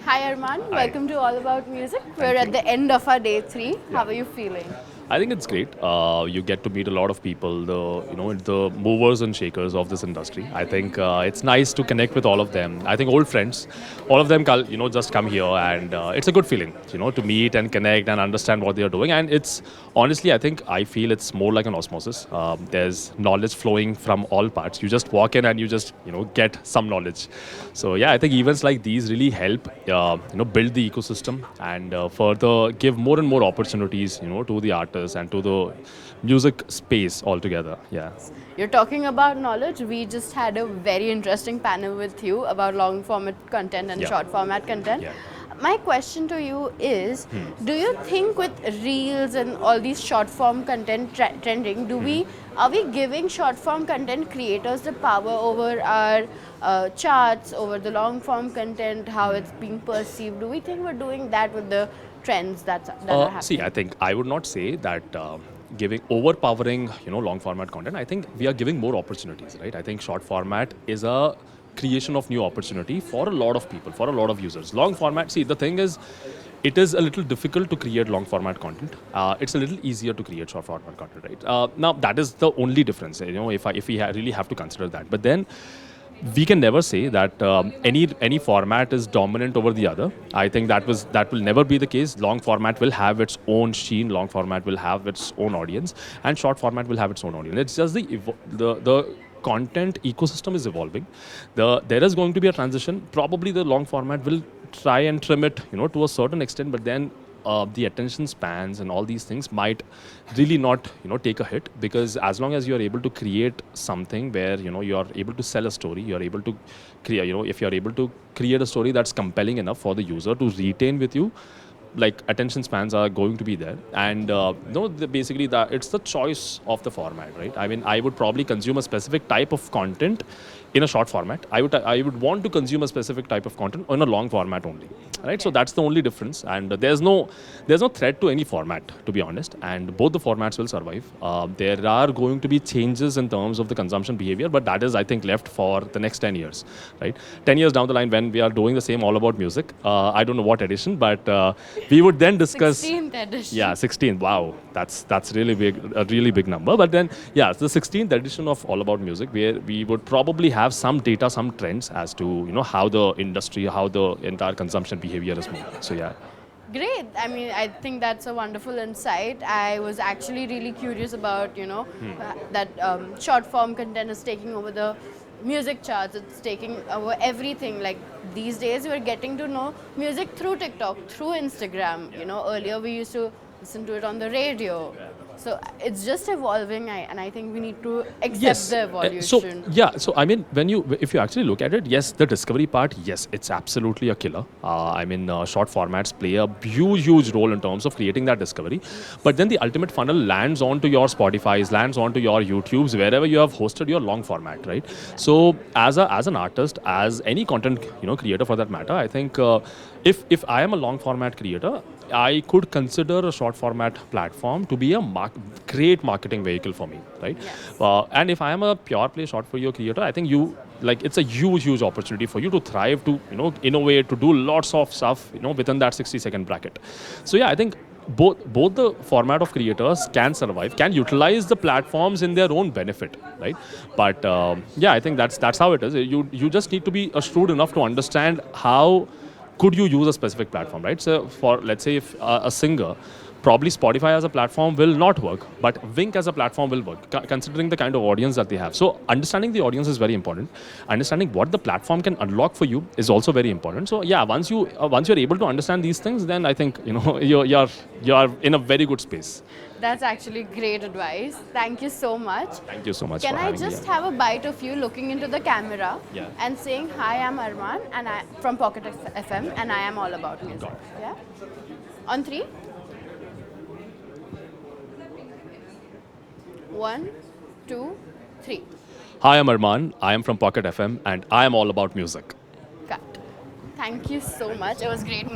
Hi Armaan, Hi. welcome to All About Music. We're Thank at you. the end of our day 3. Yeah. How are you feeling? I think it's great. You get to meet a lot of people, the movers and shakers of this industry. I think it's nice to connect with all of them. I think old friends, all of them, just come here, and it's a good feeling, to meet and connect and understand what they are doing. And it's honestly, I feel it's more like an osmosis. There's knowledge flowing from all parts. You just walk in and you just get some knowledge. So yeah, I think events like these really help build the ecosystem and further give more and more opportunities to the artists and to the music space altogether. Yeah. You're talking about knowledge. We just had a very interesting panel with you about long format content and Yeah. short format content. Yeah. My question to you is, do you think with reels and all these short form content trending, are we giving short form content creators the power over our charts, over the long form content, how it's being perceived? Do we think we're doing that with the trends that are See, happening? I think I would not say that giving overpowering, long format content. I think we are giving more opportunities, right? I think short format is a creation of new opportunity for a lot of people, for a lot of users. Long format. See, the thing is, it is a little difficult to create long format content. It's a little easier to create short format content, right? Now that is the only difference. If we really have to consider that, but then we can never say that any format is dominant over the other. I think that will never be the case. Long format will have its own sheen. Long format will have its own audience, and short format will have its own audience. It's just the content ecosystem is evolving. There is going to be a transition. Probably the long format will try and trim it, to a certain extent, but then the attention spans and all these things might really not take a hit, because as long as you are able to create something where you are able to sell a story, you are able to create, if you are able to create a story that's compelling enough for the user to retain with you, like attention spans are going to be there. And basically that it's the choice of the format, right? I mean, I would probably consume a specific type of content in a short format. I would want to consume a specific type of content in a long format only, right? So Okay. that's the only difference. And there's no threat to any format, to be honest, and both the formats will survive. There are going to be changes in terms of the consumption behavior, but that is, I think, left for the next 10 years, right? 10 years down the line, when we are doing the same All About Music, I don't know what edition, but we would then discuss. 16th edition. Yeah, 16. Wow, that's really big, a really big number. But then, yeah, it's the 16th edition of All About Music, where we would probably have some data, some trends as to how the industry, how the entire consumption behavior is moving. So yeah. Great. I mean, I think that's a wonderful insight. I was actually really curious about, that short form content is taking over the music charts. It's taking over everything. Like these days, we're getting to know music through TikTok, through Instagram. Earlier we used to listen to it on the radio. So it's just evolving, and I think we need to accept the So evolution. yeah. So I mean, if you actually look at it, yes, the discovery part, yes, it's absolutely a killer. I mean, short formats play a huge role in terms of creating that discovery. But then the ultimate funnel lands onto your Spotify's, lands onto your YouTube's, wherever you have hosted your long format, right? So as an artist, as any content creator for that matter, I think if I am a long format creator, I could consider a short format platform to be a great marketing vehicle for me, right? Yes. And if I am a pure play short video creator, I think it's a huge opportunity for you to thrive, to innovate, to do lots of stuff within that 60-second bracket. So yeah, I think both the format of creators can survive, can utilize the platforms in their own benefit, right? But yeah, I think that's how it is. You just need to be shrewd enough to understand how could you use a specific platform, right? So for, let's say, if a singer, probably Spotify as a platform will not work, but Wink as a platform will work, considering the kind of audience that they have. So understanding the audience is very important. Understanding what the platform can unlock for you is also very important. So yeah, once you're able to understand these things, then I think you're in a very good space. That's actually great advice. Thank you so much. Thank you so much Can for I having me just here. have a bite of you looking into the camera Yeah. and saying, "Hi, I'm Armaan, and I from Pocket FM, and I am all about music." Got Yeah. On three. One, two, three. Hi, I'm Armaan. I am from Pocket FM, and I am all about music. Cut. Thank you so much. It was great meeting.